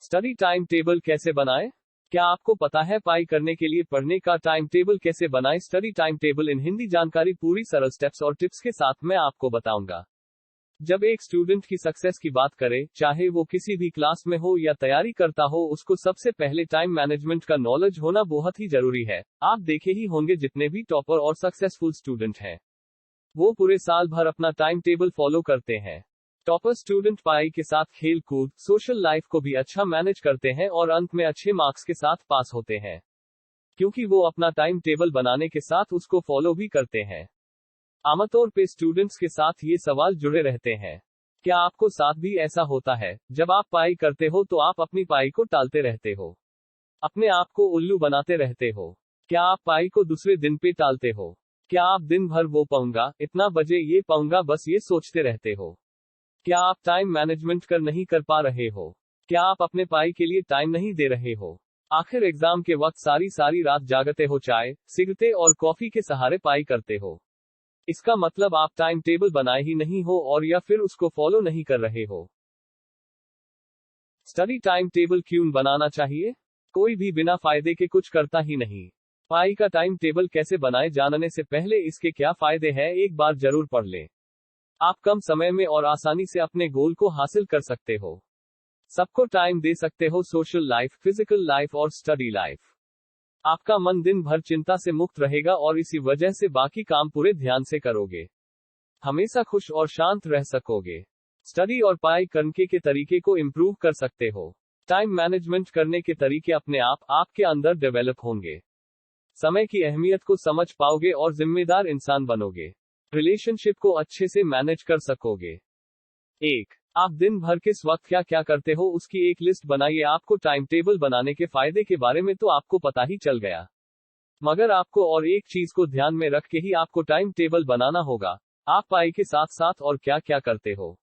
Study time table कैसे बनाएं? क्या आपको पता है पढ़ाई करने के लिए पढ़ने का टाइम टेबल कैसे बनाएं? स्टडी टाइम टेबल इन हिंदी जानकारी पूरी सरल स्टेप्स और टिप्स के साथ मैं आपको बताऊंगा। जब एक स्टूडेंट की सक्सेस की बात करें, चाहे वो किसी भी क्लास में हो या तैयारी करता हो, उसको सबसे पहले टाइम मैनेजमेंट का नॉलेज होना बहुत ही जरूरी है। आप देखे ही होंगे जितने भी टॉपर और सक्सेसफुल स्टूडेंट हैं, वो पूरे साल भर अपना टाइम टेबल फॉलो करते हैं। टॉपर स्टूडेंट पढ़ाई के साथ खेल कूद, सोशल लाइफ को भी अच्छा मैनेज करते हैं और अंत में अच्छे मार्क्स के साथ पास होते हैं, क्योंकि वो अपना टाइम टेबल बनाने के साथ उसको फॉलो भी करते हैं। आमतौर पे स्टूडेंट्स के साथ ये सवाल जुड़े रहते हैं, क्या आपको साथ भी ऐसा होता है? जब आप पढ़ाई करते हो तो आप अपनी पढ़ाई को टालते रहते हो, अपने आप को उल्लू बनाते रहते हो। क्या आप पढ़ाई को दूसरे दिन पे टालते हो? क्या आप दिन भर वो पढ़ूंगा, इतना बजे ये पढ़ूंगा, बस ये सोचते रहते हो? क्या आप टाइम मैनेजमेंट नहीं कर पा रहे हो? क्या आप अपने पढ़ाई के लिए टाइम नहीं दे रहे हो? आखिर एग्जाम के वक्त सारी रात जागते हो, चाय, सिगरेट और कॉफी के सहारे पढ़ाई करते हो। इसका मतलब आप टाइम टेबल बनाए ही नहीं हो, और या फिर उसको फॉलो नहीं कर रहे हो। स्टडी टाइम टेबल क्यों बनाना चाहिए? कोई भी बिना फायदे के कुछ करता ही नहीं। पढ़ाई का टाइम टेबल कैसे बनाए, जानने से पहले इसके क्या फायदे हैं एक बार जरूर पढ़ लें। आप कम समय में और आसानी से अपने गोल को हासिल कर सकते हो। सबको टाइम दे सकते हो, सोशल लाइफ, फिजिकल लाइफ और स्टडी लाइफ। आपका मन दिन भर चिंता से मुक्त रहेगा और इसी वजह से बाकी काम पूरे ध्यान से करोगे। हमेशा खुश और शांत रह सकोगे। स्टडी और पढ़ाई करने के तरीके को इम्प्रूव कर सकते हो। टाइम मैनेजमेंट करने के तरीके अपने आप आपके अंदर डेवलप होंगे। समय की अहमियत को समझ पाओगे और जिम्मेदार इंसान बनोगे। रिलेशनशिप को अच्छे से मैनेज कर सकोगे। 1. आप दिन भर किस वक्त क्या क्या करते हो उसकी एक लिस्ट बनाइए। आपको टाइम टेबल बनाने के फायदे के बारे में तो आपको पता ही चल गया, मगर आपको और एक चीज को ध्यान में रख के ही आपको टाइम टेबल बनाना होगा। आप पढ़ाई के साथ साथ और क्या क्या करते हो,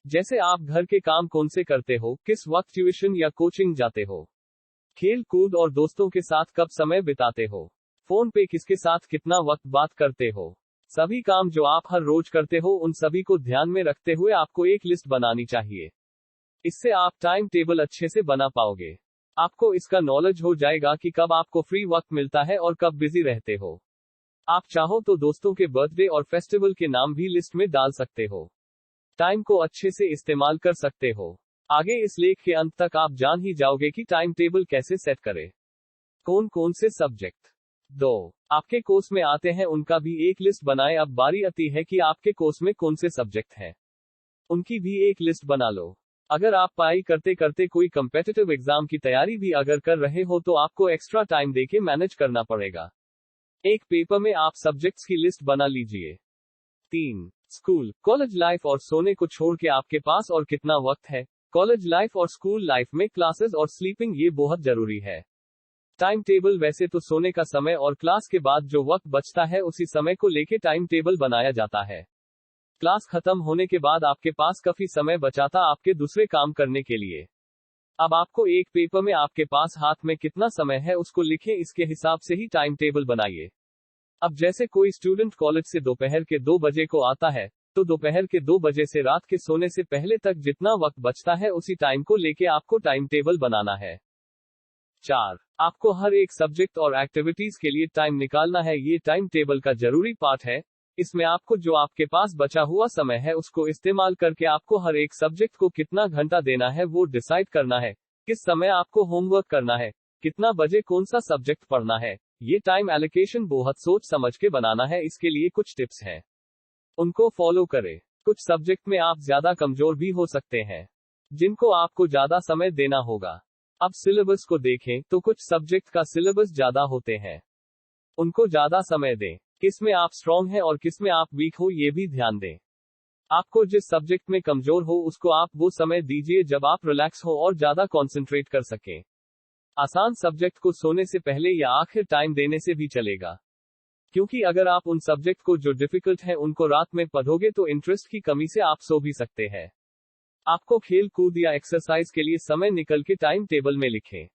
जैसे आप घर के काम कौन से करते हो, किस वक्त ट्यूशन या कोचिंग जाते हो, खेल कूद और दोस्तों के साथ कब समय बिताते हो, फोन पे किसके साथ कितना वक्त बात करते हो। सभी काम जो आप हर रोज करते हो, उन सभी को ध्यान में रखते हुए आपको एक लिस्ट बनानी चाहिए। इससे आप टाइम टेबल अच्छे से बना पाओगे। आपको इसका नॉलेज हो जाएगा कि कब आपको फ्री वक्त मिलता है और कब बिजी रहते हो। आप चाहो तो दोस्तों के बर्थडे और फेस्टिवल के नाम भी लिस्ट में डाल सकते हो। टाइम को अच्छे से इस्तेमाल कर सकते हो। आगे इस लेख के अंत तक आप जान ही जाओगे कि टाइम टेबल कैसे सेट करें। कौन कौन से सब्जेक्ट 2 आपके कोर्स में आते हैं, उनका भी एक लिस्ट बनाएं। अब बारी आती है कि आपके कोर्स में कौन से सब्जेक्ट हैं, उनकी भी एक लिस्ट बना लो। अगर आप पढ़ाई करते करते कोई कम्पिटिटिव एग्जाम की तैयारी भी अगर कर रहे हो तो आपको एक्स्ट्रा टाइम देके मैनेज करना पड़ेगा। एक पेपर में आप सब्जेक्ट्स की लिस्ट बना लीजिए। 3 स्कूल, कॉलेज लाइफ और सोने को छोड़ के आपके पास और कितना वक्त है। कॉलेज लाइफ और स्कूल लाइफ में क्लासेस और स्लीपिंग ये बहुत जरूरी है। टाइम टेबल वैसे तो सोने का समय और क्लास के बाद जो वक्त बचता है उसी समय को लेके टाइम टेबल बनाया जाता है। क्लास खत्म होने के बाद आपके पास काफी समय बचा था आपके दूसरे काम करने के लिए। अब आपको एक पेपर में आपके पास हाथ में कितना समय है उसको लिखें, इसके हिसाब से ही टाइम टेबल बनाइए। अब जैसे कोई स्टूडेंट कॉलेज से दोपहर के 2 बजे को आता है, तो दोपहर के 2 बजे से रात के सोने से पहले तक जितना वक्त बचता है उसी टाइम को लेके आपको टाइम टेबल बनाना है। 4 आपको हर एक सब्जेक्ट और एक्टिविटीज के लिए टाइम निकालना है। ये टाइम टेबल का जरूरी पार्ट है। इसमें आपको जो आपके पास बचा हुआ समय है उसको इस्तेमाल करके आपको हर एक सब्जेक्ट को कितना घंटा देना है वो डिसाइड करना है। किस समय आपको होमवर्क करना है, कितना बजे कौन सा सब्जेक्ट पढ़ना है। ये टाइम एलोकेशन बहुत सोच समझ के बनाना है। इसके लिए कुछ टिप्स हैं, उनको फॉलो करें। कुछ सब्जेक्ट में आप ज्यादा कमजोर भी हो सकते हैं, जिनको आपको ज्यादा समय देना होगा। अब सिलेबस को देखें तो कुछ सब्जेक्ट का सिलेबस ज्यादा होते हैं, उनको ज्यादा समय दें। किसमें आप स्ट्रांग हैं और किसमें आप वीक हो ये भी ध्यान दें। आपको जिस सब्जेक्ट में कमजोर हो उसको आप वो समय दीजिए जब आप रिलैक्स हो और ज्यादा कंसंट्रेट कर सकें। आसान सब्जेक्ट को सोने से पहले या आखिर टाइम देने से भी चलेगा, क्योंकि अगर आप उन सब्जेक्ट को जो डिफिकल्ट है उनको रात में पढ़ोगे तो इंटरेस्ट की कमी से आप सो भी सकते हैं। आपको खेल कूद या एक्सरसाइज के लिए समय निकल के टाइम टेबल में लिखें।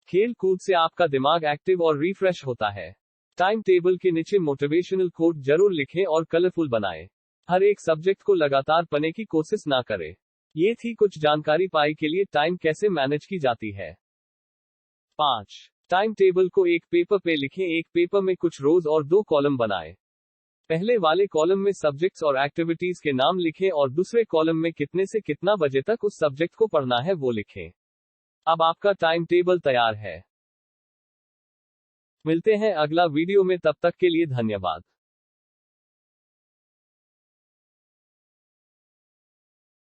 खेल कूद से आपका दिमाग एक्टिव और रिफ्रेश होता है। टाइम टेबल के नीचे मोटिवेशनल कोट जरूर लिखें और कलरफुल बनाएं। हर एक सब्जेक्ट को लगातार पढ़ने की कोशिश ना करें। ये थी कुछ जानकारी पाई के लिए टाइम कैसे मैनेज की जाती है। 5. टाइम टेबल को एक पेपर पे लिखें। एक पेपर में कुछ रोज और 2 कॉलम बनाएं। पहले वाले कॉलम में सब्जेक्ट्स और एक्टिविटीज के नाम लिखें और दूसरे कॉलम में कितने से कितना बजे तक उस सब्जेक्ट को पढ़ना है वो लिखें। अब आपका टाइम टेबल तैयार है। मिलते हैं अगला वीडियो में, तब तक के लिए धन्यवाद।